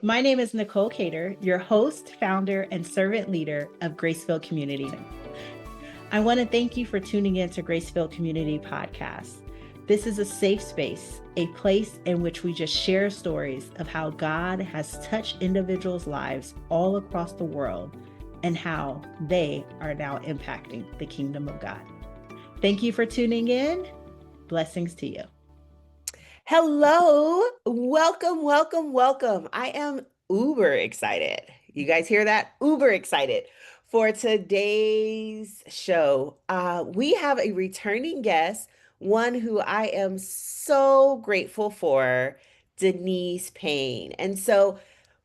My name is Nicole Cater, your host, founder, and servant leader of Graceville Community. I want to thank you for tuning in to Graceville Community Podcast. This is a safe space, a place in which we just share stories of how God has touched individuals' lives all across the world and how they are now impacting the kingdom of God. Thank you for tuning in. Blessings to you. Hello, welcome. I am uber excited. You guys hear that? Uber excited for today's show. We have a returning guest, one who I am so grateful for, Denise Payne. And so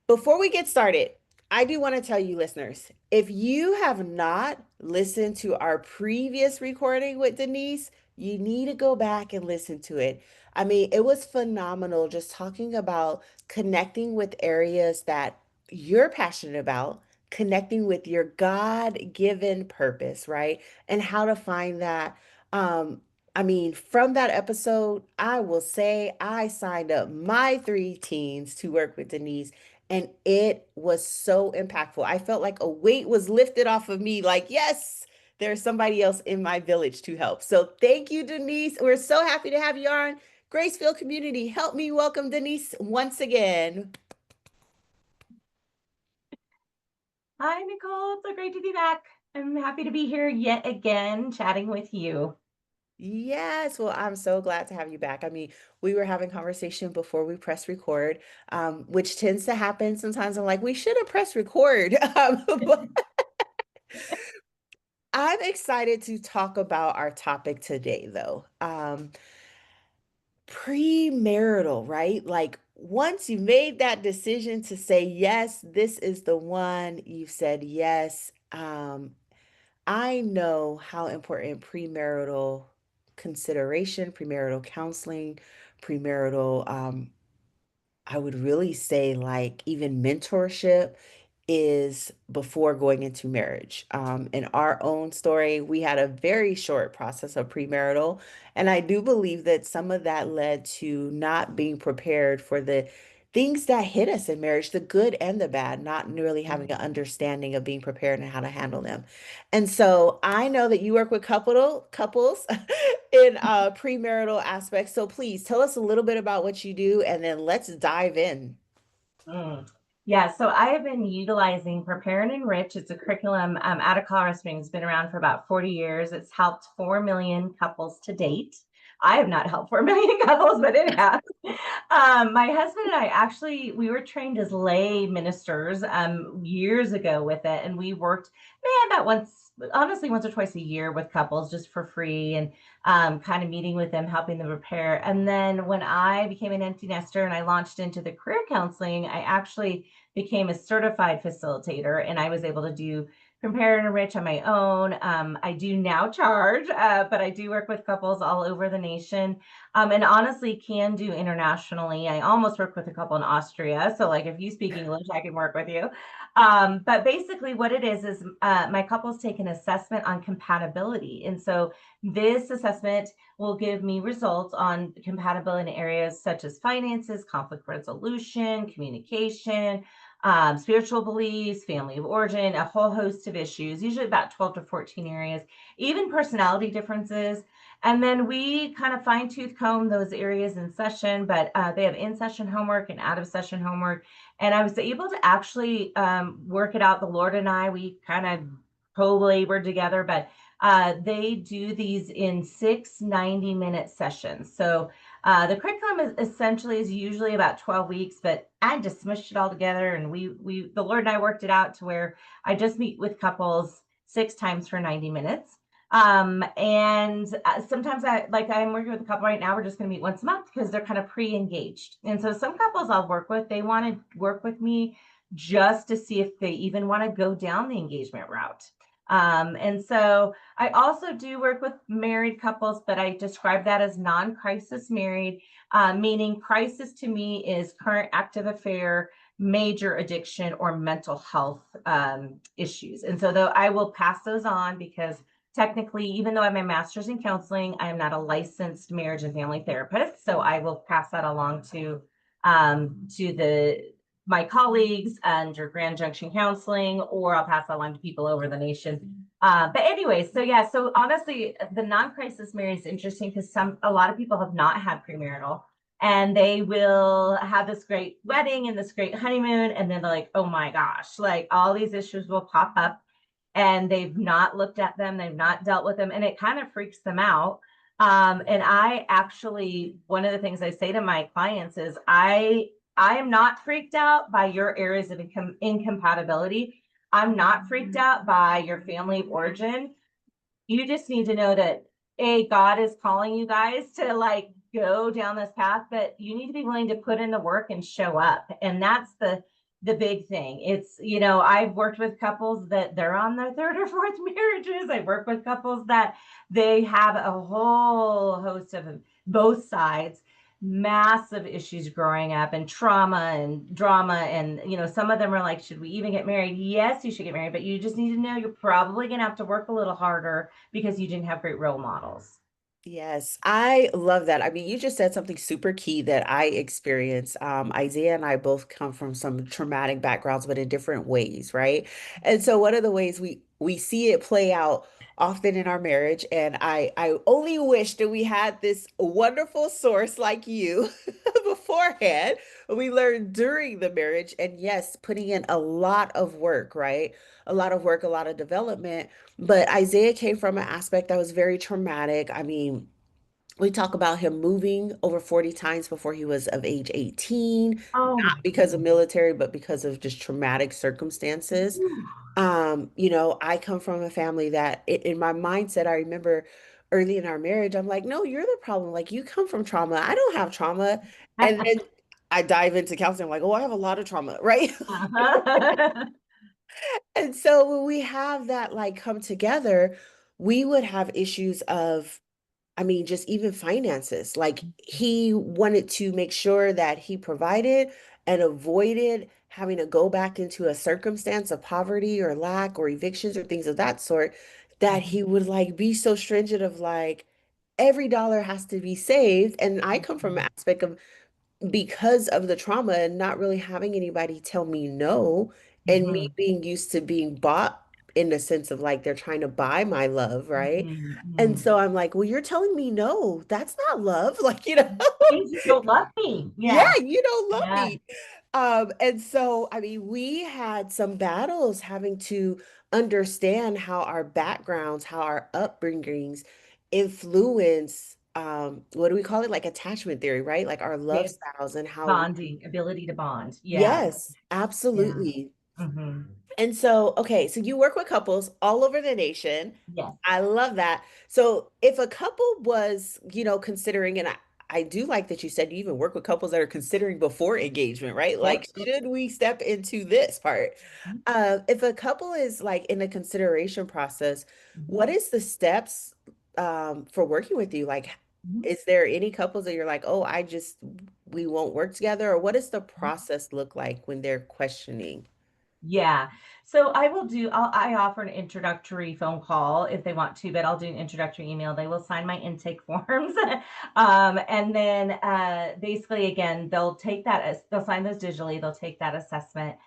before we get started, I do want to tell you, listeners, if you have not listened to our previous recording with Denise, you need to go back and listen to it. I mean, it was phenomenal just talking about connecting with areas that you're passionate about, connecting with your God-given purpose, right? And how to find that. I mean, from that episode, I will say I signed up my 3 teens to work with Denise, and it was so impactful. I felt like a weight was lifted off of me, like, yes, there's somebody else in my village to help. So thank you, Denise. We're so happy to have you on Graceville Community. Help me welcome Denise once again. Hi, Nicole. It's so great to be back. I'm happy to be here yet again chatting with you. Yes, well, I'm so glad to have you back. I mean, we were having conversation before we press record, which tends to happen sometimes. I'm like, we should have pressed record. But I'm excited to talk about our topic today, though. Premarital, right? Like once you made that decision to say, yes, this is the one, you've said yes. I know how important premarital consideration, premarital counseling, premarital I would really say like even mentorship is before going into marriage. In our own story, we had a very short process of premarital, and I do believe that some of that led to not being prepared for the things that hit us in marriage, the good and the bad, not really having an understanding of being prepared and how to handle them. And so I know that you work with couples in premarital aspects. So please tell us a little bit about what you do and then let's dive in. Mm. Yeah, so I have been utilizing Prepare and Enrich. It's a curriculum out of Colorado Springs. It's been around for about 40 years. It's helped 4 million couples to date. I have not helped 4 million couples, but it has. My husband and I actually, we were trained as lay ministers years ago with it. And we worked, man, about once, honestly, once or twice a year with couples just for free and kind of meeting with them, helping them prepare. And then when I became an empty nester and I launched into the career counseling, I actually became a certified facilitator and I was able to do Prepare and Enrich on my own. I do now charge, but I do work with couples all over the nation, and honestly can do internationally. I almost work with a couple in Austria. So like if you speak English, I can work with you. But basically what it is my couples take an assessment on compatibility. And so this assessment will give me results on compatibility in areas such as finances, conflict resolution, communication, spiritual beliefs, family of origin, a whole host of issues, usually about 12 to 14 areas, even personality differences. And then we kind of fine tooth comb those areas in session, but they have in session homework and out of session homework. And I was able to actually work it out. The Lord and I, we kind of co-labored together, but they do these in 6 90-minute sessions. So the curriculum is essentially is usually about 12 weeks, but I just smushed it all together, and the Lord and I worked it out to where I just meet with couples 6 times for 90 minutes. And sometimes I'm working with a couple right now. We're just going to meet once a month because they're kind of pre-engaged. And so some couples I'll work with, they want to work with me just to see if they even want to go down the engagement route. And so I also do work with married couples, but I describe that as non-crisis married, meaning crisis to me is current active affair, major addiction, or mental health issues. And so though I will pass those on because technically, even though I have my master's in counseling, I am not a licensed marriage and family therapist. So I will pass that along to the my colleagues under Grand Junction Counseling, or I'll pass that along to people over the nation. But anyway, so yeah, so honestly, the non-crisis marriage is interesting because a lot of people have not had premarital, and they will have this great wedding and this great honeymoon, and then they're like, oh my gosh, like all these issues will pop up, and they've not looked at them, they've not dealt with them, and it kind of freaks them out. And I actually, one of the things I say to my clients is, I am not freaked out by your areas of incompatibility. I'm not freaked out by your family of origin. You just need to know that God is calling you guys to like go down this path, but you need to be willing to put in the work and show up. And that's the big thing. It's, I've worked with couples that they're on their third or fourth marriages. I work with couples that they have a whole host of both sides, massive issues growing up, and trauma and drama. And, some of them are like, should we even get married? Yes, you should get married, but you just need to know you're probably going to have to work a little harder because you didn't have great role models. Yes, I love that. I mean, you just said something super key that I experienced. Isaiah and I both come from some traumatic backgrounds, but in different ways, right? And so one of the ways we see it play out often in our marriage, and I only wish that we had this wonderful source like you beforehand. We learned during the marriage, and yes, putting in a lot of work, right? A lot of work, a lot of development. But Isaiah came from an aspect that was very traumatic. I mean, we talk about him moving over 40 times before he was of age 18, Oh not my because of goodness. military, but because of just traumatic circumstances. I come from a family that in my mindset, I remember early in our marriage, I'm like, no, you're the problem. Like you come from trauma. I don't have trauma. And then I dive into counseling, I'm like, oh, I have a lot of trauma, right? Uh-huh. And so when we have that like come together, we would have issues of, I mean, just even finances. Like he wanted to make sure that he provided and avoided having to go back into a circumstance of poverty or lack or evictions or things of that sort, that he would like be so stringent of like every dollar has to be saved. And I come from an aspect of because of the trauma and not really having anybody tell me no, and me Mhm. being used to being bought in the sense of like they're trying to buy my love, right? Mhm. And Mhm. so I'm like, well, you're telling me no, that's not love. Like, you know, Means you don't love me. yeah, Yeah. you don't love Yeah. me. And so, I mean, we had some battles having to understand how our backgrounds, how our upbringings influence, what do we call it? Like attachment theory, right? Like our love Yes. styles and how we, Bonding, ability to bond. Yeah. yes, Yeah. absolutely. Hmm. And so, okay, so you work with couples all over the nation. Yes. I love that. So, if a couple was, considering, and I do like that you said you even work with couples that are considering before engagement, right? Like, Yep. should we step into this part? If a couple is like in a consideration process, what Mhm. is the steps for working with you? Like, Mhm. is there any couples that you're like, oh, we won't work together? Or what does the process look like when they're questioning? Yeah. So I offer an introductory phone call if they want to, but I'll do an introductory email. They will sign my intake forms. And then basically again, they'll take that as they'll sign those digitally, they'll take that assessment.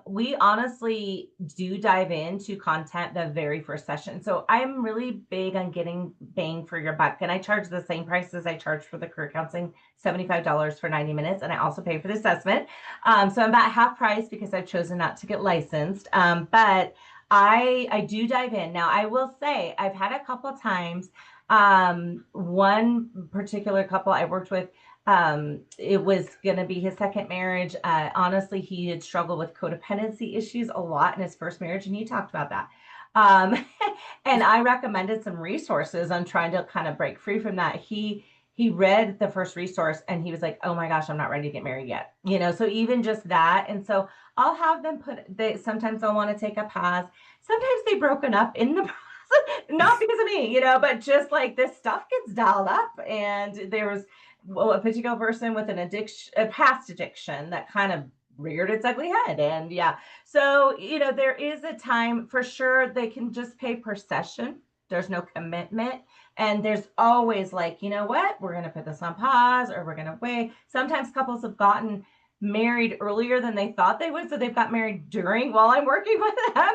We honestly do dive into content the very first session. So I'm really big on getting bang for your buck. And I charge the same price as I charge for the career counseling, $75 for 90 minutes. And I also pay for the assessment. So I'm about half price because I've chosen not to get licensed. But I do dive in. Now I will say I've had a couple of times. One particular couple I worked with, it was going to be his second marriage. Honestly, he had struggled with codependency issues a lot in his first marriage, and he talked about that. Um, and I recommended some resources on trying to kind of break free from that. He read the first resource and he was like, oh my gosh, I'm not ready to get married yet. So even just that. And so I'll have them sometimes they'll want to take a pause. Sometimes they've broken up in the process, not because of me, but just like this stuff gets dialed up. And there was a particular person with an addiction, a past addiction that kind of reared its ugly head. And yeah, so, there is a time for sure they can just pay per session. There's no commitment. And there's always like, you know what, we're going to put this on pause or we're going to wait. Sometimes couples have gotten married earlier than they thought they would. So they've got married while I'm working with them,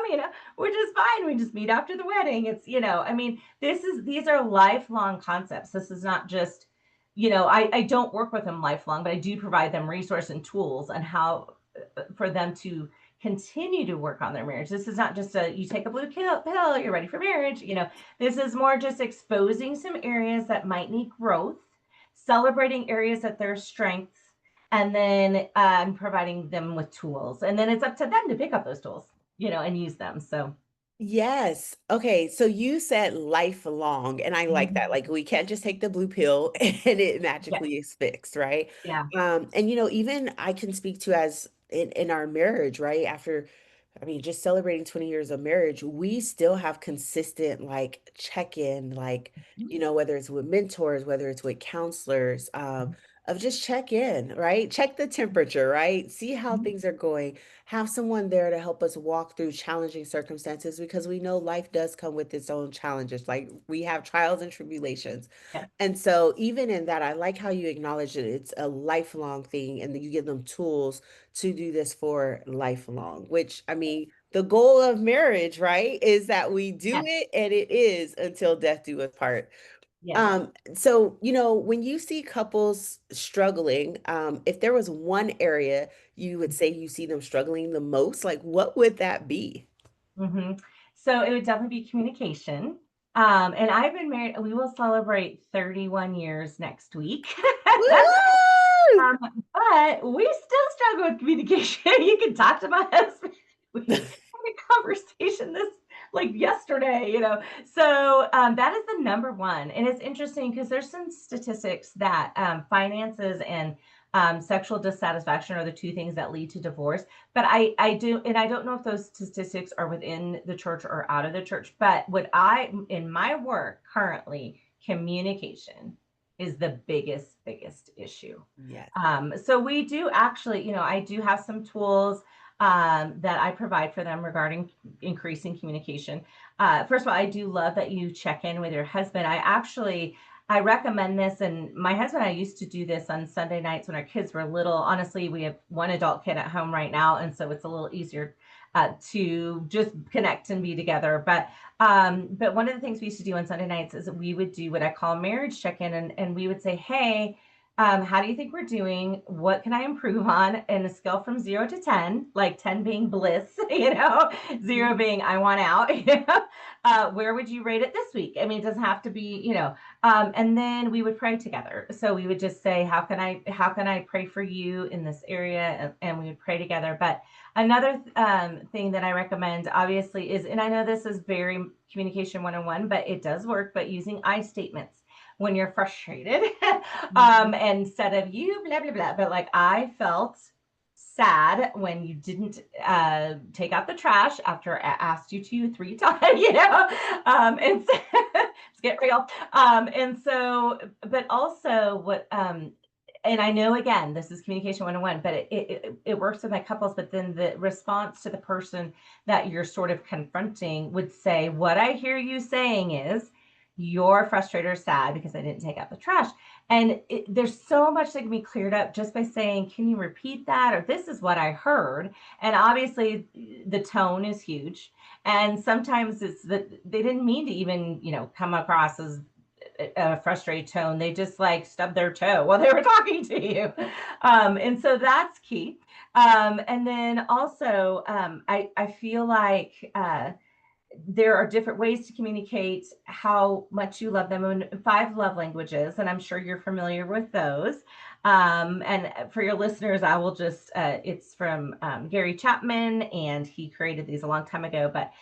which is fine. We just meet after the wedding. It's, I mean, these are lifelong concepts. This is not just, I don't work with them lifelong, but I do provide them resource and tools on how for them to continue to work on their marriage. This is not just you take a blue pill, you're ready for marriage. This is more just exposing some areas that might need growth, celebrating areas that their strengths, and then providing them with tools. And then it's up to them to pick up those tools, and use them. So Yes. Okay. So you said lifelong, and I like that. Like we can't just take the blue pill and it yeah, magically is fixed, right? yeah. And even I can speak to as in our marriage, right? After, I mean, just celebrating 20 years of marriage, we still have consistent like check-in, like, whether it's with mentors, whether it's with counselors, of just check in, right? Check the temperature, right? See how things are going, have someone there to help us walk through challenging circumstances because we know life does come with its own challenges. Like we have trials and tribulations. Yeah. And so, even in that, I like how you acknowledge that it's a lifelong thing and that you give them tools to do this for lifelong, which I mean, the goal of marriage, right, is that we do Yeah. it and it is until death do us part. Yes. So, when you see couples struggling, if there was one area you would say you see them struggling the most, like what would that be? hmm So it would definitely be communication. And I've been married, we will celebrate 31 years next week. Woo! Um, but we still struggle with communication. You can talk to my husband. We had a conversation this like yesterday, So that is the number one. And it's interesting because there's some statistics that finances and sexual dissatisfaction are the two things that lead to divorce. But I do, and I don't know if those statistics are within the church or out of the church. But in my work currently, communication is the biggest issue. Yes. So we do actually, I do have some tools that I provide for them regarding increasing communication. First of all, I do love that you check in with your husband. I recommend this, and my husband and I used to do this on Sunday nights when our kids were little. Honestly, we have one adult kid at home right now, and so it's a little easier to just connect and be together. But one of the things we used to do on Sunday nights is that we would do what I call marriage check-in, and we would say, hey, how do you think we're doing? What can I improve on? And a scale from 0 to 10, like 10 being bliss, 0 being I want out. Where would you rate it this week? I mean, it doesn't have to be, and then we would pray together. So we would just say, how can I pray for you in this area? And we would pray together. But another thing that I recommend, obviously, is, and I know this is very communication 101, but it does work, but using I statements when you're frustrated, instead of you, blah, blah, blah. But like, I felt sad when you didn't take out the trash after I asked you to 3 times, and so, let's get real. And so, but also and I know, again, this is communication 101, but it works with my couples. But then the response to the person that you're sort of confronting would say, what I hear you saying is, you're frustrated or sad because I didn't take out the trash. And there's so much that can be cleared up just by saying, can you repeat that? Or this is what I heard. And obviously the tone is huge. And sometimes it's that they didn't mean to even, come across as a frustrated tone. They just like stubbed their toe while they were talking to you. And so that's key. And then also, I feel like, there are different ways to communicate how much you love them, and 5 love languages, and I'm sure you're familiar with those. And for your listeners, I will just, it's from Gary Chapman, and he created these a long time ago. But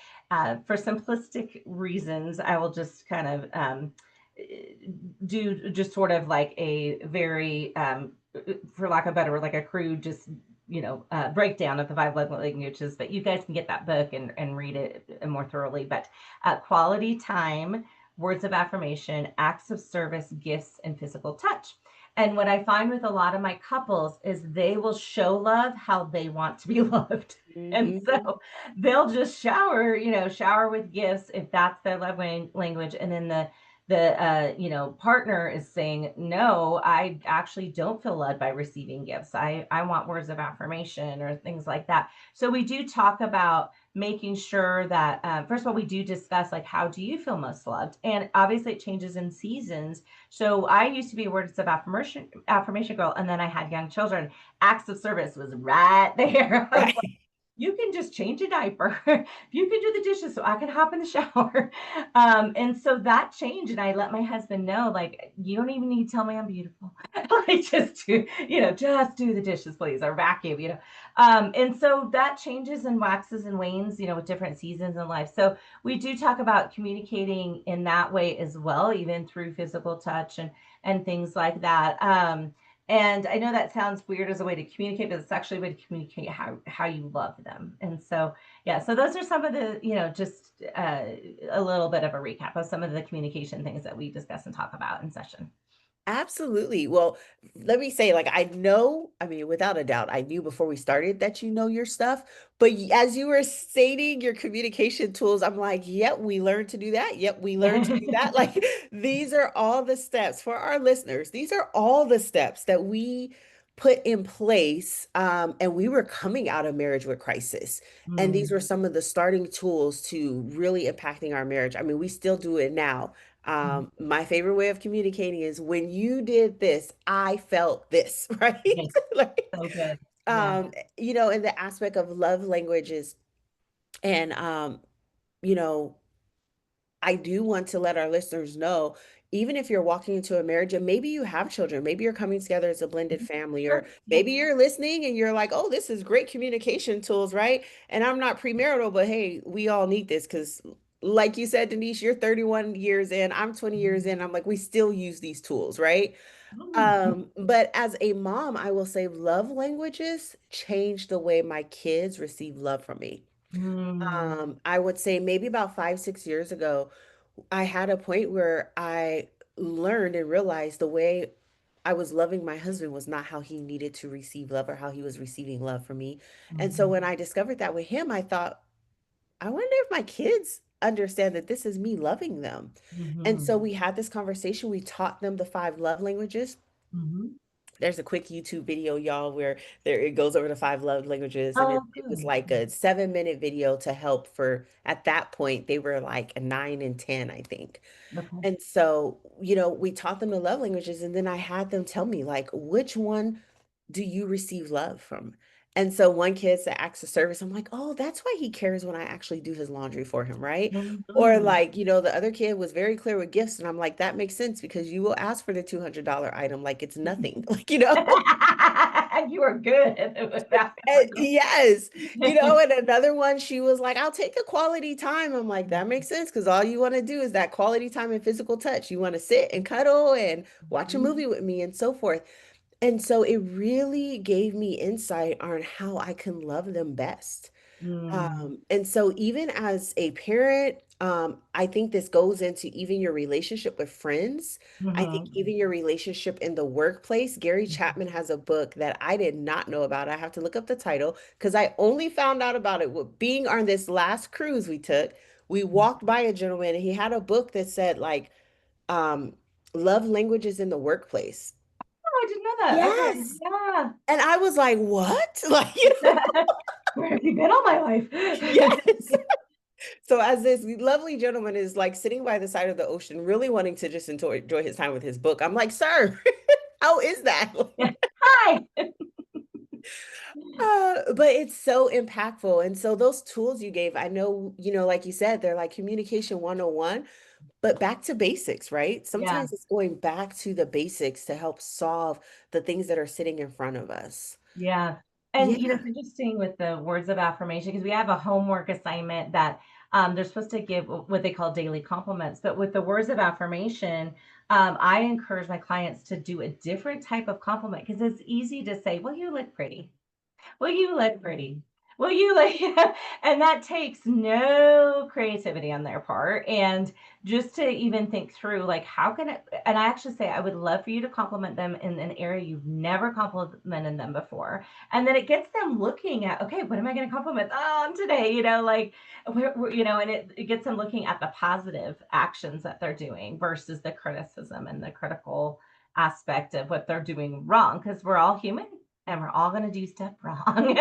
for simplistic reasons, I will just kind of do just sort of like a very, for lack of a better word, like a crude, just breakdown of the 5 love languages. But you guys can get that book and read it more thoroughly. But quality time, words of affirmation, acts of service, gifts, and physical touch. And what I find with a lot of my couples is they will show love how they want to be loved. And so they'll just shower with gifts if that's their love language. And then the partner is saying, no, I actually don't feel led by receiving gifts. I want words of affirmation or things like that. So we do talk about making sure that first of all, we do discuss like, how do you feel most loved? And obviously it changes in seasons. So I used to be a words of affirmation girl, and then I had young children. Acts of service was right there. I was like, Right. you can just change a diaper. You can do the dishes so I can hop in the shower. And so that changed. And I let my husband know, like, you don't even need to tell me I'm beautiful. Like, just do the dishes, please, or vacuum. And so that changes and waxes and wanes, with different seasons in life. So we do talk about communicating in that way as well, even through physical touch and things like that. And I know that sounds weird as a way to communicate, but it's actually a way to communicate how you love them. And so, yeah, so those are some of the, just a little bit of a recap of some of the communication things that we discuss and talk about in session. Absolutely. Well, let me say, like, I know, I mean, without a doubt, I knew before we started that you know your stuff. But as you were stating your communication tools, I'm like, yep, we learned to do that. Yep, we learned to do that. Like, these are all the steps for our listeners. These are all the steps that we put in place. And we were coming out of marriage with crisis. And these were Mm, some of the starting tools to really impacting our marriage. I mean, we still do it now. mhm. My favorite way of communicating is when you did this, I felt this, right? Yes, Like, so good. Yeah. in the aspect of love languages and you know, I do want to let our listeners know, even if you're walking into a marriage and maybe you have children, maybe you're coming together as a blended Mhm. family, or Sure. Yeah. maybe you're listening and you're like, oh, this is great communication tools, right? And I'm not premarital, but hey, we all need this because, like you said, Denise, you're 31 years in, I'm 20 years in. I'm like, we still use these tools, right? Mhm. But as a mom, I will say love languages changed the way my kids receive love from me. Mm, I would say maybe about 5, 6 years ago, I had a point where I learned and realized the way I was loving my husband was not how he needed to receive love or how he was receiving love from me. And so mhm, when I discovered that with him, I thought, I wonder if my kids understand that this is me loving them. And so mhm, we had this conversation. We taught them the 5 love languages. mhm. There's a quick YouTube video, y'all, where there it goes over the 5 love languages, and it, Oh, it was good. like a 7 minute video to help for at that point they were like a 9 and 10, I think. Okay. And so, we taught them the love languages, and then I had them tell me, like, which one do you receive love from? And so one kid said acts of service. I'm like, oh, that's why he cares when I actually do his laundry for him, right? Or Mhm. like, the other kid was very clear with gifts. And I'm like, that makes sense because you will ask for the $200 item like it's nothing. Like. You are good with that for good. Yes. And another one, she was like, I'll take a quality time. I'm like, that makes sense because all you want to do is that quality time and physical touch. You want to sit and cuddle and watch a Mhm. movie with me and so forth. And so it really gave me insight on how I can love them best. Mm, And so even as a parent, I think this goes into even your relationship with friends. I think mhm, even your relationship in the workplace. Gary Chapman has a book that I did not know about. I have to look up the title because I only found out about it with being on this last cruise we took. We mhm. walked by a gentleman and he had a book that said like um love languages in the workplace. Oh, I didn't know that. Okay. Yes. Yeah. And I was like, what? Like, Where have you been all my life? yes. So as this lovely gentleman is like sitting by the side of the ocean, really wanting to just enjoy his time with his book, I'm like, sir, how is that? Hi. But it's so impactful. And so those tools you gave, I know, like you said, they're like communication 101, but back to basics, right? Yeah. Sometimes it's going back to the basics to help solve the things that are sitting in front of us. Yeah. And Yeah. it's interesting with the words of affirmation because we have a homework assignment that they're supposed to give what they call daily compliments. But with the words of affirmation, I encourage my clients to do a different type of compliment because it's easy to say, well, you look pretty. Well, you look pretty. Well, you like, and that takes no creativity on their part. And just to even think through, like, how can it, and I actually say, I would love for you to compliment them in an area you've never complimented them before. And then it gets them looking at, okay, what am I going to compliment on today? Like, and it gets them looking at the positive actions that they're doing versus the criticism and the critical aspect of what they're doing wrong, because we're all human and we're all going to do stuff wrong.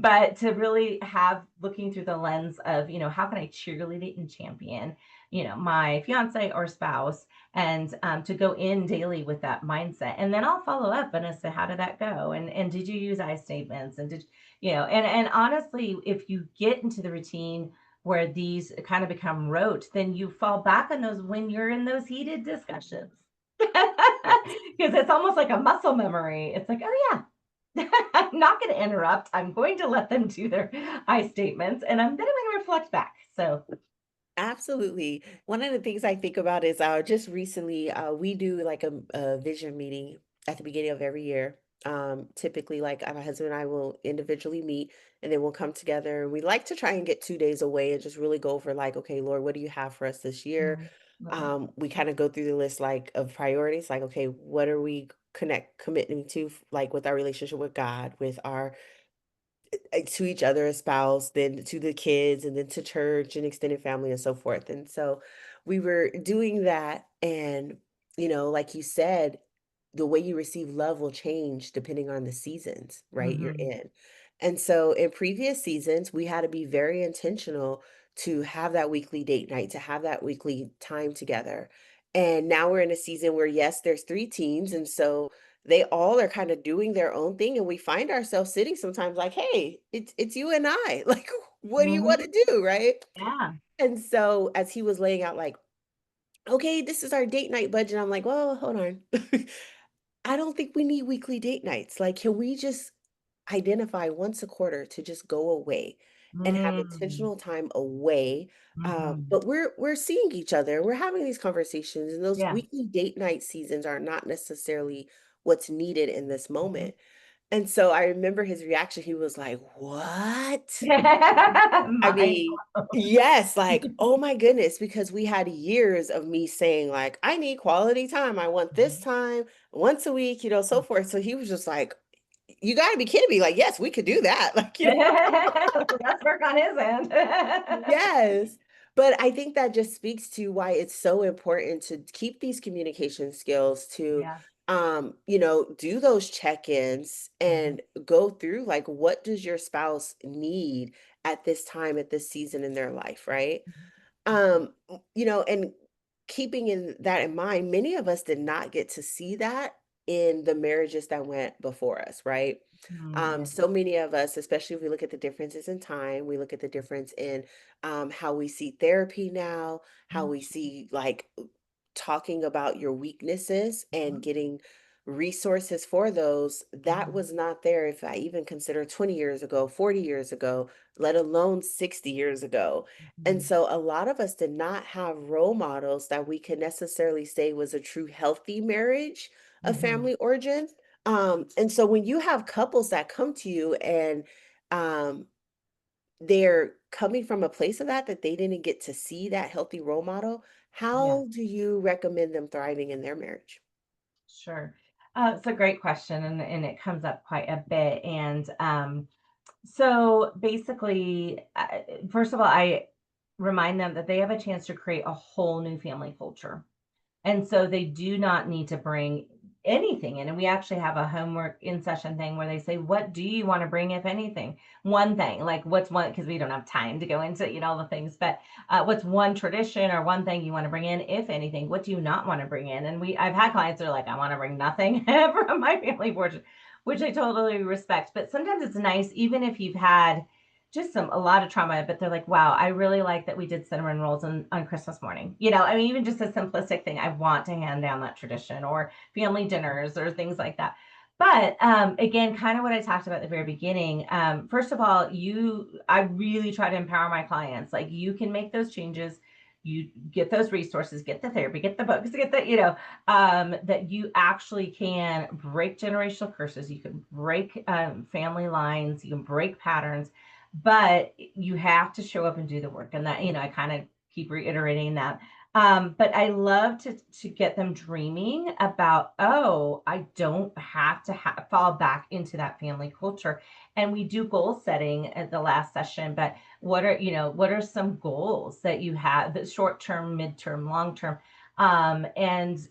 But to really have looking through the lens of, how can I cheerlead and champion, my fiance or spouse, and to go in daily with that mindset. And then I'll follow up and I say, how did that go? And did you use I statements? And and honestly, if you get into the routine where these kind of become rote, then you fall back on those when you're in those heated discussions. Yes. Because it's almost like a muscle memory. It's like, oh yeah, I'm not going to interrupt. I'm going to let them do their I statements, and then I'm going to reflect back. So, Absolutely. One of the things I think about is just recently we do like a vision meeting at the beginning of every year. Typically, like my husband and I will individually meet and then we'll come together. And we like to try and get 2 days away and just really go over like, okay, Lord, what do you have for us this year? love it. We kind of go through the list like of priorities, like, okay, what are we committing to like with our relationship with God, with our to each other as spouse, then to the kids, and then to church and extended family and so forth. And so we were doing that. And, like you said, the way you receive love will change depending on the seasons, right? You're Hmm. in. And so in previous seasons, we had to be very intentional to have that weekly date night, to have that weekly time together. And now we're in a season where, yes, there's 3 teens. And so they all are kind of doing their own thing, and we find ourselves sitting sometimes like, hey, it's you and I. Like, what do you want Hmm. to do, right? Yeah. And so as he was laying out like, okay, this is our date night budget, I'm like, well, hold on. I don't think we need weekly date nights. Like, can we just identify once a quarter to just go away and have Mm-hmm. intentional time away? But we're seeing each other, we're having these conversations, and those Yeah. weekly date night seasons are not necessarily what's needed in this Mhm. moment. And so I remember his reaction. He was like, "What?" I Mind mean, blown. yes, like, oh my goodness, because we had years of me saying, like, I need quality time. I want this time once a week, so forth. So he was just like, you got to be kidding me. Like, yes, we could do that. Like, Let's work on his end. yes. But I think that just speaks to why it's so important to keep these communication skills, to Yeah. do those check-ins Mhm. and go through like what does your spouse need at this time, at this season in their life, right? And keeping that in mind, many of us did not get to see that in the marriages that went before us, right? Yeah. So many of us, especially if we look at the differences in time, we look at the difference in how we see therapy now, how Mhm. we see like talking about your weaknesses and Mhm. getting resources for those. That Mhm. was not there if I even consider 20 years ago, 40 years ago, let alone 60 years ago. And Mhm. so a lot of us did not have role models that we could necessarily say was a true healthy marriage of Mhm. family origin. And so when you have couples that come to you and um, they're coming from a place of that they didn't get to see that healthy role model, Yeah. how do you recommend them thriving in their marriage? Sure. It's a great question, and it comes up quite a bit. And so basically, first of all, I remind them that they have a chance to create a whole new family culture. And so they do not need to bring anything in. And we actually have a homework in session thing where they say, what do you want to bring, if anything? One thing, like what's one, because we don't have time to go into, all the things, but what's one tradition or one thing you want to bring in, if anything? What do you not want to bring in? And I've had clients that are like, I want to bring nothing from my family portrait, which I totally respect. But sometimes it's nice, even if you've had just a lot of trauma, but they're like, wow, I really like that we did cinnamon rolls on Christmas morning. I mean, even just a simplistic thing. I want to hand down that tradition, or family dinners or things like that. But again, kind of what I talked about at the very beginning. First of all, I really try to empower my clients. Like, you can make those changes. you get those resources, get the therapy, get the books, get the, that you actually can break generational curses. You can break family lines, you can break patterns, but you have to show up and do the work. And that, I kind of keep reiterating that. But I love to get them dreaming about, oh, I don't have to fall back into that family culture. And we do goal setting at the last session, but what are some goals that you have, the short term, midterm, long term? And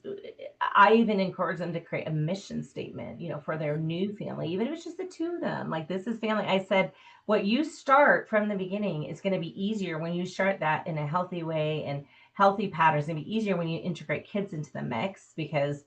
I even encourage them to create a mission statement, for their new family, even if it's just the two of them. Like, this is family. I said, what you start from the beginning is going to be easier when you start that in a healthy way, and healthy patterns. Going to be easier when you integrate kids into the mix, because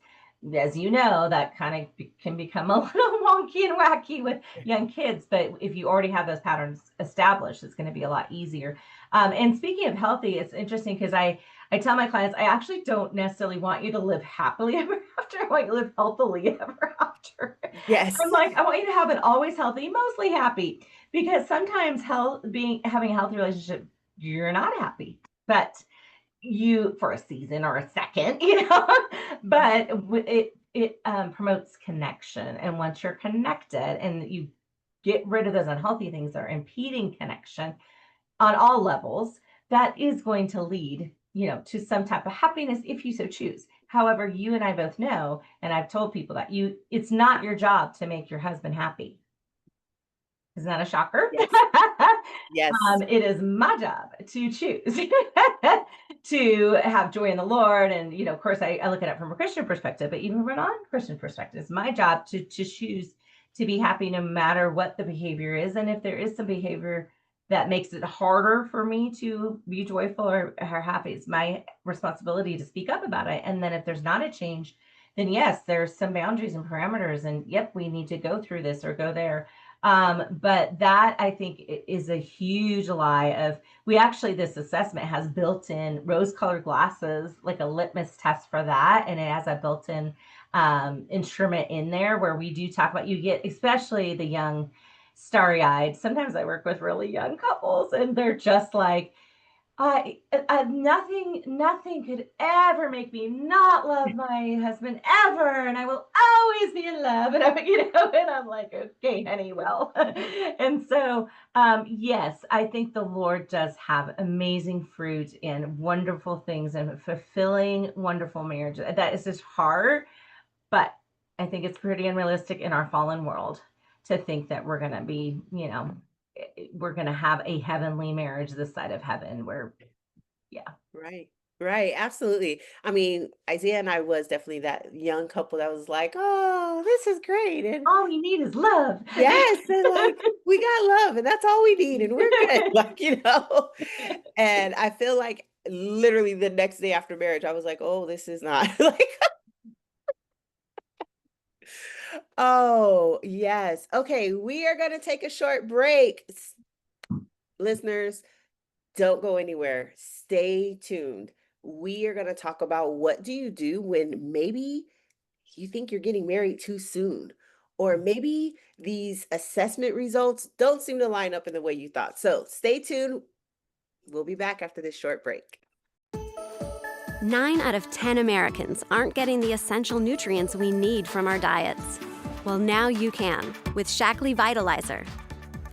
as you know, that kind of can become a little wonky and wacky with young kids. But if you already have those patterns established, it's going to be a lot easier. And speaking of healthy, it's interesting because I tell my clients, I actually don't necessarily want you to live happily ever after. I want you to live healthily ever after. Yes. I'm like, I want you to have an always healthy, mostly happy, because sometimes having a healthy relationship, you're not happy, but you for a season or a second, but it promotes connection. And once you're connected and you get rid of those unhealthy things that are impeding connection on all levels, that is going to lead, to some type of happiness if you so choose. However, you and I both know, and I've told people that it's not your job to make your husband happy. Isn't that a shocker? Yes. Yes. It is my job to choose to have joy in the Lord. And, of course, I look at it from a Christian perspective, but even from a non-Christian perspective, it's my job to choose to be happy no matter what the behavior is. And if there is some behavior that makes it harder for me to be joyful or happy, it's my responsibility to speak up about it. And then if there's not a change, then yes, there's some boundaries and parameters. And yep, we need to go through this or go there. But that, I think, is a huge lie. This assessment has built-in rose-colored glasses, like a litmus test for that. And it has a built-in instrument in there where we do talk about, you get, especially the young, starry-eyed. Sometimes I work with really young couples and they're just like, nothing could ever make me not love my husband ever, and I will always be in love. And I'm like, okay, honey, well, and so, yes, I think the Lord does have amazing fruit and wonderful things and fulfilling, wonderful marriage. That is just hard, but I think it's pretty unrealistic in our fallen world to think that we're going to be, we're going to have a heavenly marriage this side of heaven yeah. Right. Absolutely. I mean, Isaiah and I was definitely that young couple that was like, oh, this is great. And all we need is love. yes, and like, we got love and that's all we need and we're good. And I feel like literally the next day after marriage, I was like, oh, this is not like, oh, yes. Okay, we are going to take a short break. Listeners, don't go anywhere. Stay tuned. We are going to talk about what do you do when maybe you think you're getting married too soon, or maybe these assessment results don't seem to line up in the way you thought. So stay tuned. We'll be back after this short break. 9 out of 10 Americans aren't getting the essential nutrients we need from our diets. Well, now you can with Shaklee Vitalizer.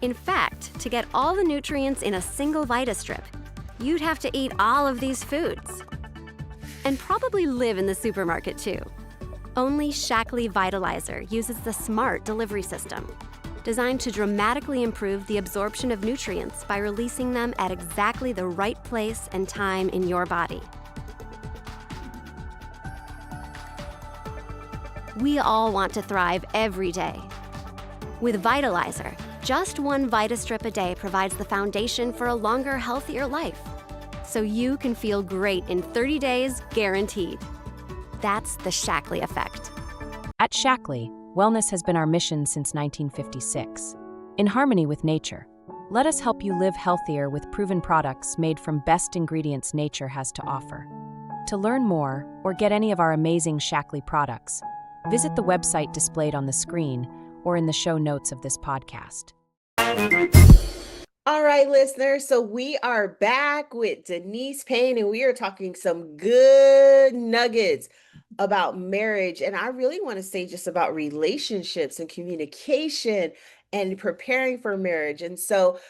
In fact, to get all the nutrients in a single VitaStrip, you'd have to eat all of these foods. And probably live in the supermarket too. Only Shaklee Vitalizer uses the smart delivery system, designed to dramatically improve the absorption of nutrients by releasing them at exactly the right place and time in your body. We all want to thrive every day. With Vitalizer, just 1 VitaStrip a day provides the foundation for a longer, healthier life. So you can feel great in 30 days, guaranteed. That's the Shaklee effect. At Shaklee, wellness has been our mission since 1956. In harmony with nature, let us help you live healthier with proven products made from best ingredients nature has to offer. To learn more or get any of our amazing Shaklee products, visit the website displayed on the screen or in the show notes of this podcast. All right, listeners. So we are back with Denise Payne, and we are talking some good nuggets about marriage. And I really want to say just about relationships and communication and preparing for marriage. And so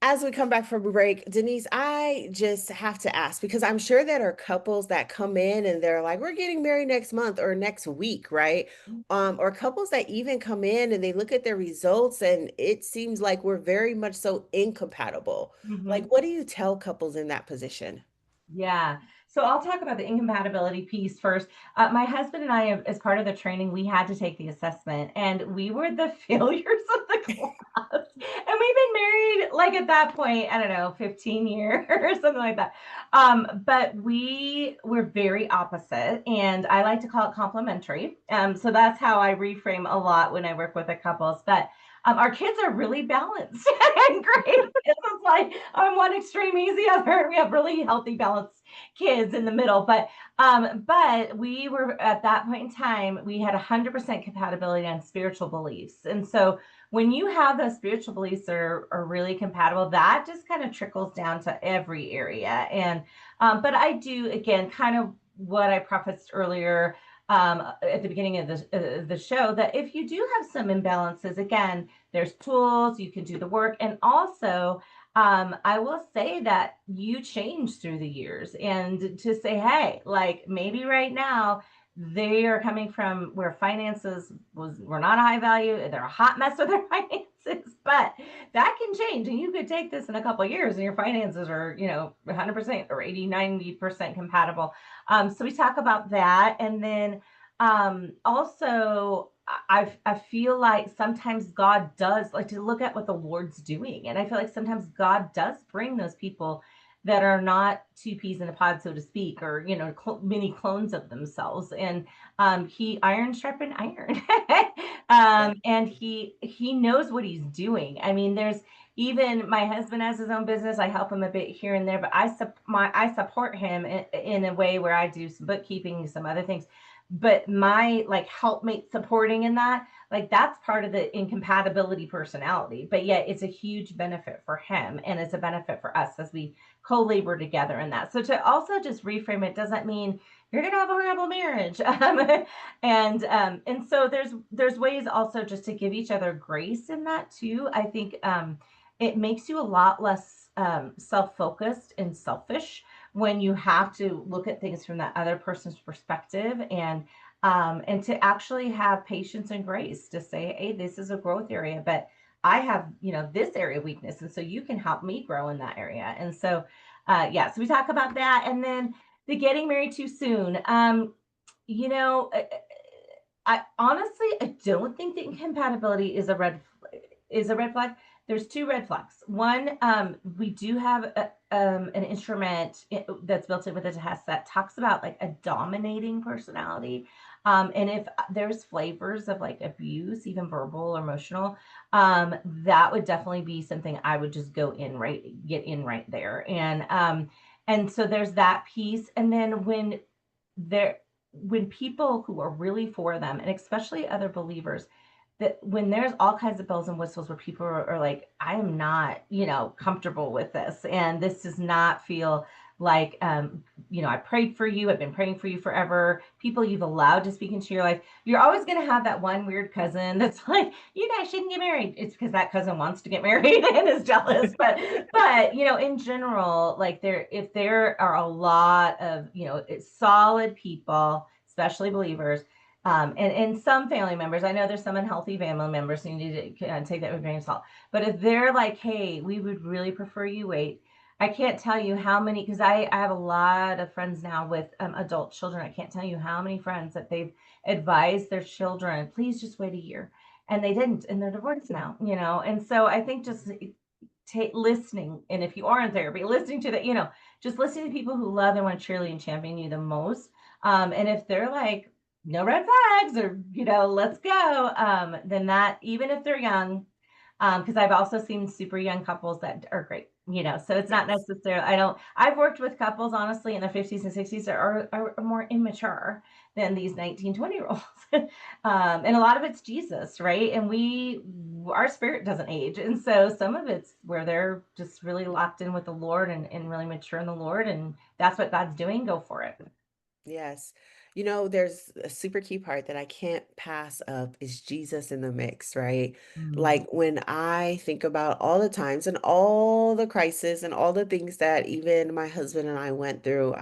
as we come back from break, Denise, I just have to ask because I'm sure that are couples that come in and they're like, we're getting married next month or next week, right? Or couples that even come in and they look at their results and it seems like we're very much so incompatible. Like, Mhm. what do you tell couples in that position? Yeah. So I'll talk about the incompatibility piece first. My husband and I, as part of the training, we had to take the assessment, and we were the failures of the class. And we've been married, like at that point, I don't know, 15 years or something like that. But we were very opposite, and I like to call it complementary. So that's how I reframe a lot when I work with the couples. But our kids are really balanced and great. It's like on one extreme, he's the other. We have really healthy, balanced kids in the middle. But we were at that point in time, we had 100% compatibility on spiritual beliefs. And so when you have those spiritual beliefs are really compatible, that just kind of trickles down to every area. And but I do again kind of what I prefaced earlier at the beginning of the show, that if you do have some imbalances, again, there's tools, you can do the work. And also, I will say that you change through the years, and to say, hey, like maybe right now they are coming from where finances were not a high value, they're a hot mess with their finances, but that can change, and you could take this in a couple of years and your finances are 100% or 80-90% compatible. So we talk about that. And then also I feel like sometimes God does like to look at what the Lord's doing. And I feel like sometimes God does bring those people that are not two peas in a pod, so to speak, or, mini clones of themselves. And he iron sharpened iron. Yeah. And he knows what he's doing. I mean, there's even my husband has his own business. I help him a bit here and there, but I support him in a way where I do some bookkeeping, some other things, but my like helpmate supporting in that, like that's part of the incompatibility personality, but yet it's a huge benefit for him and it's a benefit for us as we co-labor together in that. So to also just reframe it doesn't mean you're gonna have a horrible marriage. And so there's ways also just to give each other grace in that too. I think it makes you a lot less self-focused and selfish when you have to look at things from that other person's perspective, and to actually have patience and grace to say, hey, this is a growth area, but I have this area of weakness, and so you can help me grow in that area. And so yeah, so we talk about that. And then the getting married too soon. You know, I honestly, I don't think that incompatibility is a red flag. There's two red flags. One, we do have an instrument that's built in with a test that talks about like a dominating personality. And if there's flavors of like abuse, even verbal or emotional, that would definitely be something I would just get in right there. And so there's that piece. And then there, when people who are really for them, and especially other believers, that when there's all kinds of bells and whistles where people are like, I am not, comfortable with this, and this does not feel like, I prayed for you, I've been praying for you forever. People you've allowed to speak into your life. You're always going to have that one weird cousin that's like, you guys shouldn't get married. It's because that cousin wants to get married and is jealous. But in general, like if there are a lot of solid people, especially believers, and some family members, I know there's some unhealthy family members, so you need to take that with a grain of salt. But if they're like, hey, we would really prefer you wait, I can't tell you how many, because I have a lot of friends now with adult children. I can't tell you how many friends that they've advised their children, please just wait a year. And they didn't, and they're divorced now. And so I think just listening, and if you are in therapy, listening to that, just listening to people who love and want to cheerlead and champion you the most. And if they're like, no red flags, or let's go, then that, even if they're young, because I've also seen super young couples that are great, so it's not necessarily, I've worked with couples honestly in their 50s and 60s that are more immature, than these 19, 20-year-olds. And a lot of it's Jesus, right? And our spirit doesn't age. And so some of it's where they're just really locked in with the Lord and really mature in the Lord. And that's what God's doing. Go for it. Yes. You know, there's a super key part that I can't pass up is Jesus in the mix, right? Mm, Like when I think about all the times and all the crises and all the things that even my husband and I went through,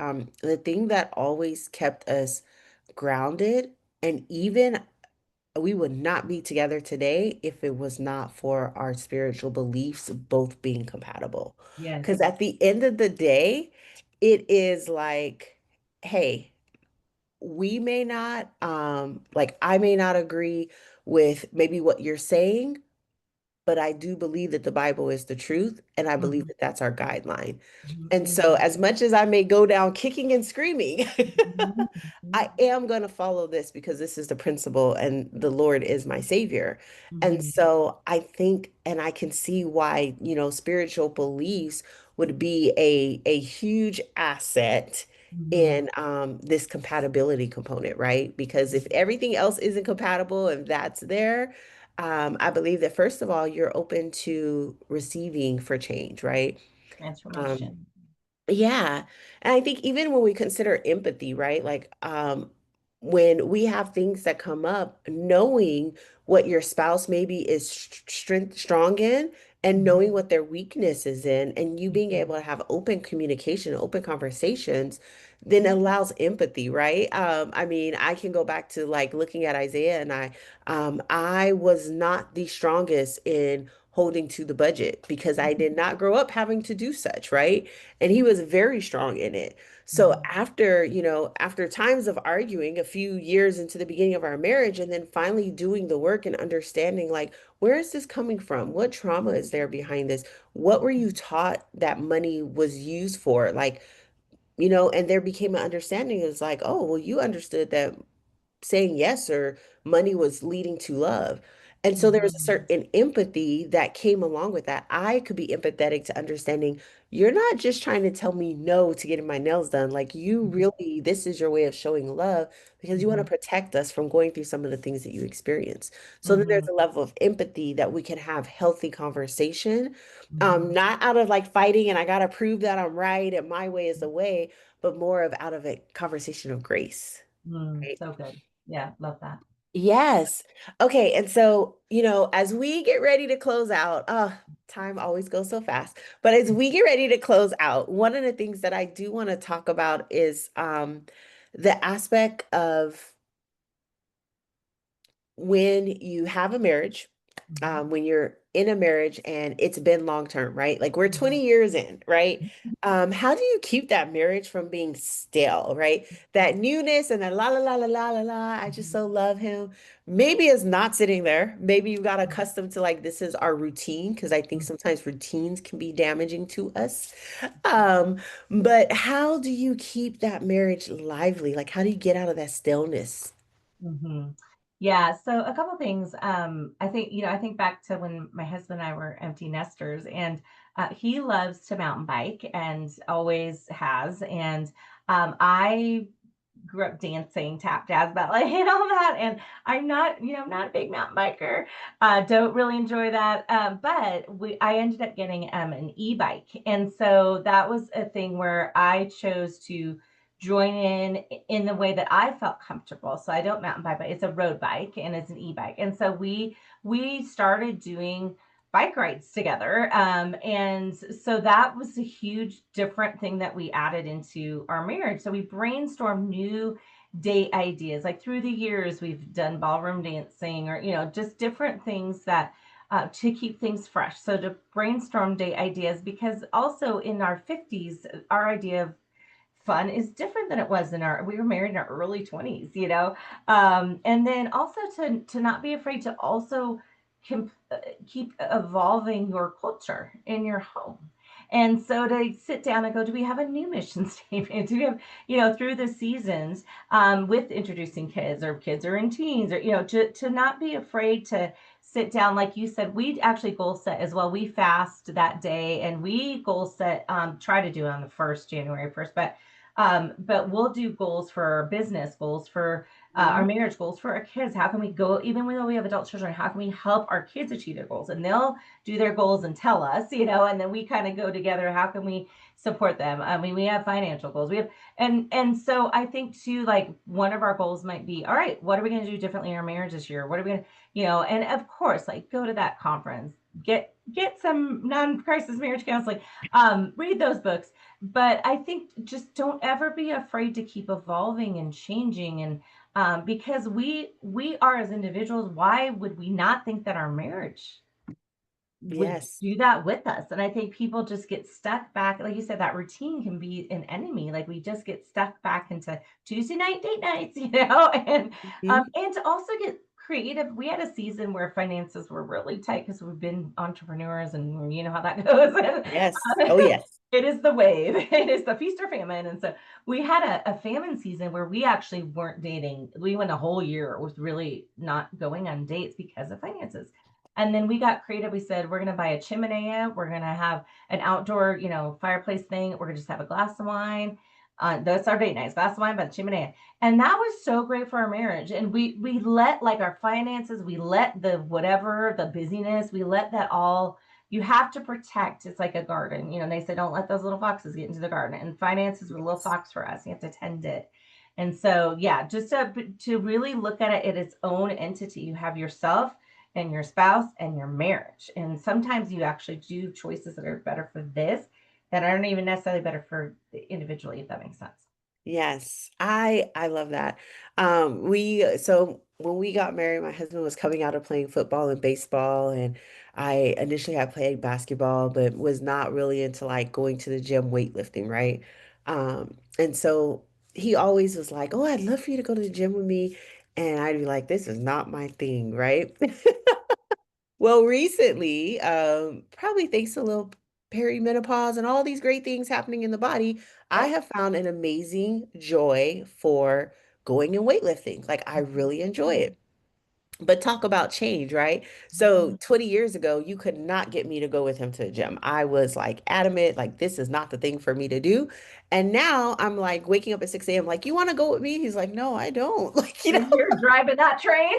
the thing that always kept us grounded, and even we would not be together today if it was not for our spiritual beliefs both being compatible. yes. Because at the end of the day, it is like, hey, we may not like I may not agree with maybe what you're saying, but I do believe that the Bible is the truth, and I believe Mhm, that that's our guideline. mhm, And so amen. as much as I may go down kicking and screaming, Mhm, I am going to follow this because this is the principle and the Lord is my savior. And mhm, so I think and I can see why, spiritual beliefs would be a huge asset mhm, in this compatibility component, right? Because if everything else isn't compatible and that's there, I believe that first of all, you're open to receiving for change, right? Um, transformation. yeah. And I think even when we consider empathy, right? Like when we have things that come up, knowing what your spouse maybe is strong in and Mhm, knowing what their weakness is in and you being mhm, able to have open communication, open conversations, then allows empathy, right? I mean, I can go back to like looking at Isaiah and I was not the strongest in holding to the budget because I did not grow up having to do such, right? And he was very strong in it. So mhm, after, after times of arguing a few years into the beginning of our marriage, and then finally doing the work and understanding, like, where is this coming from? What trauma is there behind this? What were you taught that money was used for? Like, and there became an understanding. It was like, oh, well, you understood that saying yes or money was leading to love. And so there was a mhm, certain empathy that came along with that. I could be empathetic to understanding you're not just trying to tell me no to getting my nails done. Like you mhm, really, this is your way of showing love because you want to mhm, protect us from going through some of the things that you experience. So then there's mhm, a level of empathy that we can have healthy conversation, mhm, not out of like fighting and I got to prove that I'm right and my way is the way, but more of out of a conversation of grace. Right? so good. Yeah, love that. Yes. Okay. And so, as we get ready to close out, time always goes so fast. But as we get ready to close out, one of the things that I do want to talk about is the aspect of when you have a marriage, Mhm, when you're in a marriage and it's been long term, right? Like we're mhm, 20 years in, right? How do you keep that marriage from being stale, right? That newness and that la la la la la la la, I just mhm, so love him. Maybe it's not sitting there. Maybe you got accustomed to like this is our routine because I think mhm, sometimes routines can be damaging to us. Um, but how do you keep that marriage lively? Like how do you get out of that staleness? mhm. Yeah, so a couple things. I think back to when my husband and I were empty nesters, and he loves to mountain bike and always has. And I grew up dancing, tap dance, ballet, and all that. And I'm not, not a big mountain biker. Don't really enjoy that. I ended up getting an e-bike, and so that was a thing where I chose to join in the way that I felt comfortable. So I don't mountain bike, but it's a road bike and it's an e-bike. And so we started doing bike rides together. And so that was a huge different thing that we added into our marriage. So we brainstormed new date ideas. Like through the years, we've done ballroom dancing or, just different things that to keep things fresh. So to brainstorm date ideas, because also in our 50s, our idea of fun is different than it was we were married in our early 20s, and then also to not be afraid to also keep evolving your culture in your home. And so to sit down and go, do we have a new mission statement? Do we have, through the seasons, with introducing kids or kids are in teens or, to not be afraid to sit down. Like you said, we actually goal set as well. We fast that day and we goal set, try to do it on the 1st, January 1st, but But we'll do goals for our business, goals for our marriage, goals for our kids. How can we go, even when we have adult children, how can we help our kids achieve their goals? And they'll do their goals and tell us, and then we kind of go together. How can we support them? I mean, we have financial goals. We have, and so I think too, like one of our goals might be, all right, what are we going to do differently in our marriage this year? What are we going to, and of course, like go to that conference, get some non-crisis marriage counseling, read those books. But I think just don't ever be afraid to keep evolving and changing. And because we are as individuals, why would we not think that our marriage would Yes. do that with us? And I think people just get stuck back. Like you said, that routine can be an enemy. Like we just get stuck back into Tuesday night date nights, and to also get creative. We had a season where finances were really tight because we've been entrepreneurs and you know how that goes. Yes. Oh, yes. It is the wave. It is the feast or famine. And so we had a famine season where we actually weren't dating. We went a whole year with really not going on dates because of finances. And then we got creative. We said, we're going to buy a chimenea. We're going to have an outdoor, fireplace thing. We're going to just have a glass of wine. That's our date nights, glass of wine by the chimenea. And that was so great for our marriage. And we let like our finances, we let the whatever, the busyness, we let that all, you have to protect. It's like a garden, and they say, don't let those little foxes get into the garden. And finances were a little fox for us. You have to tend it. And so, yeah, just to really look at it in its own entity. You have yourself and your spouse and your marriage. And sometimes you actually do choices that are better for this that aren't even necessarily better for individually, if that makes sense. Yes, I love that. So when we got married, my husband was coming out of playing football and baseball, and I initially had played basketball, but was not really into like going to the gym weightlifting, right? And so he always was like, "Oh, I'd love for you to go to the gym with me," and I'd be like, "This is not my thing," right? Well, recently, probably thanks to a little perimenopause and all these great things happening in the body, I Yep. have found an amazing joy for going and weightlifting. Like I really enjoy it. But talk about change, right? So Mhm. 20 years ago, you could not get me to go with him to the gym. I was like adamant, like this is not the thing for me to do. And now I'm like waking up at 6 a.m. like, you want to go with me? He's like, no, I don't. Like, And you're driving that train.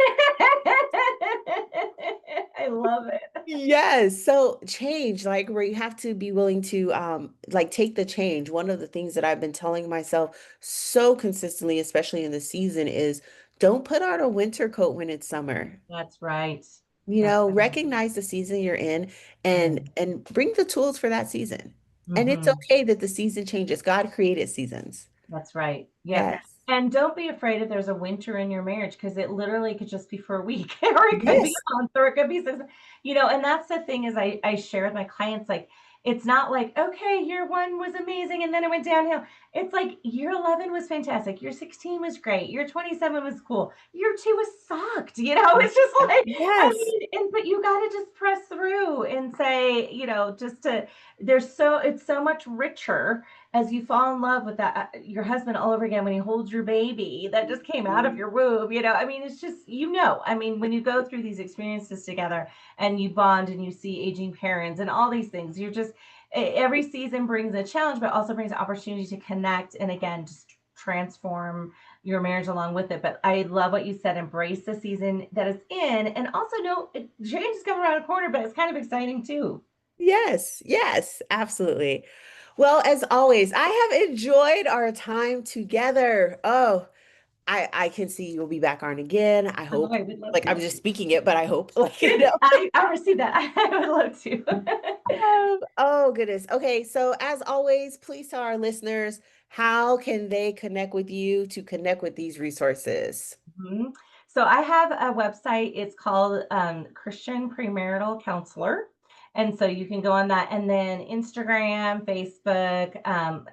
I love it. Yes. So change, like where you have to be willing to like take the change. One of the things that I've been telling myself so consistently, especially in the season, is don't put on a winter coat when it's summer. That's right. You That's know, right. recognize the season you're in and bring the tools for that season. And it's Mm-hmm. okay that the season changes. God created seasons. That's right. Yep. Yes. And don't be afraid if there's a winter in your marriage because it literally could just be for a week or it could be Yes. a month or it could be 6 months. And that's the thing is I share with my clients, like, it's not like, okay, year one was amazing and then it went downhill. It's like year 11 was fantastic. Year 16 was great. Year 27 was cool. Year two was sucked. It's just like, I Yes. mean, but you got to just press through and say, just to, it's so much richer as you fall in love with that your husband all over again when he holds your baby that just came out of your womb. I mean, it's just, I mean, when you go through these experiences together and you bond and you see aging parents and all these things, you're just, every season brings a challenge but also brings an opportunity to connect and again just transform your marriage along with it. But I love what you said, embrace the season that it's in, and also know change is coming around the corner, but it's kind of exciting too. Yes, yes, absolutely. Well, as always, I have enjoyed our time together. Oh, I can see you'll be back on again. I Oh, hope. I would love Like I'm to. just speaking it, but I hope. Like, I received that. I would love to. Oh goodness. Okay, so as always, please tell our listeners how can they connect with you to connect with these resources. Mhm. So I have a website. It's called Christian Premarital Counselor. And so you can go on that. And then Instagram, Facebook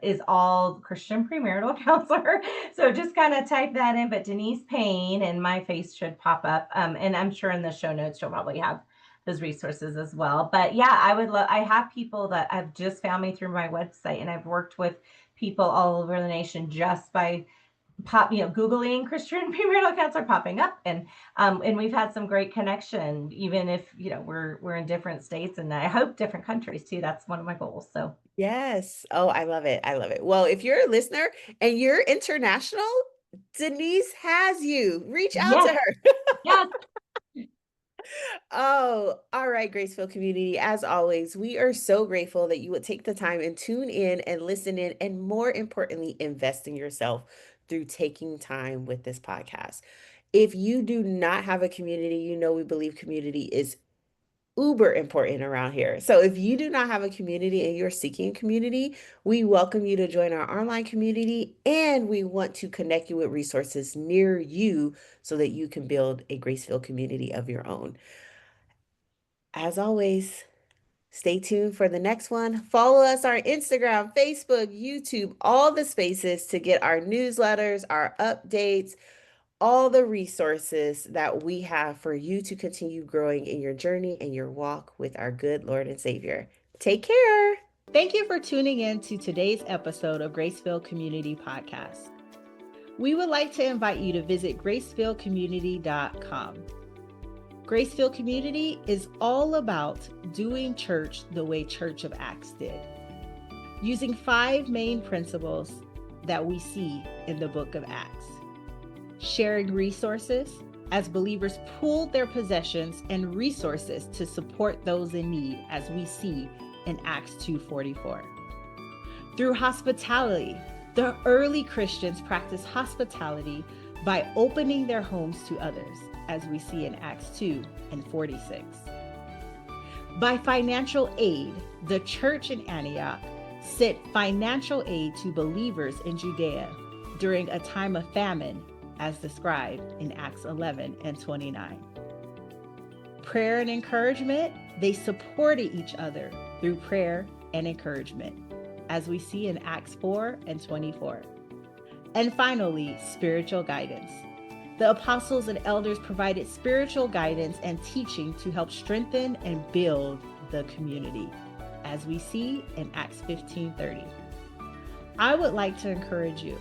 is all Christian Premarital Counselor. So just kind of type that in. But Denise Payne and my face should pop up. And I'm sure in the show notes, you'll probably have those resources as well. But yeah, I would love, I have people that have just found me through my website, and I've worked with people all over the nation just by Googling Christian premarital counselor popping up, and we've had some great connection, even if we're in different states, and I hope different countries too. That's one of my goals. So Yes. Oh, I love it. I love it. Well, if you're a listener and you're international, Denise has you. Reach out to yes, her. yes. Oh, all right, Graceful community. As always, we are so grateful that you would take the time and tune in and listen in, and more importantly, invest in yourself through taking time with this podcast. If you do not have a community, we believe community is uber important around here. So if you do not have a community and you're seeking a community, we welcome you to join our online community, and we want to connect you with resources near you so that you can build a Graceful community of your own. As always, stay tuned for the next one. Follow us on Instagram, Facebook, YouTube, all the spaces to get our newsletters, our updates, all the resources that we have for you to continue growing in your journey and your walk with our good Lord and Savior. Take care. Thank you for tuning in to today's episode of Graceville Community Podcast. We would like to invite you to visit gracevillecommunity.com. Graceville Community is all about doing church the way Church of Acts did, using 5 main principles that we see in the book of Acts. Sharing resources as believers pooled their possessions and resources to support those in need, as we see in Acts 2:44. Through hospitality, the early Christians practiced hospitality by opening their homes to others, as we see in Acts 2:46. By financial aid, the church in Antioch sent financial aid to believers in Judea during a time of famine, as described in Acts 11:29. Prayer and encouragement, they supported each other through prayer and encouragement, as we see in Acts 4:24. And finally, spiritual guidance. The apostles and elders provided spiritual guidance and teaching to help strengthen and build the community, as we see in Acts 15:30. I would like to encourage you,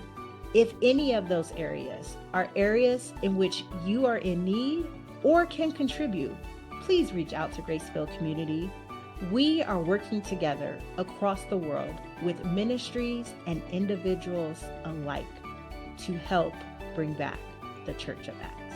if any of those areas are areas in which you are in need or can contribute, please reach out to Graceville Community. We are working together across the world with ministries and individuals alike to help bring back the Church of Acts.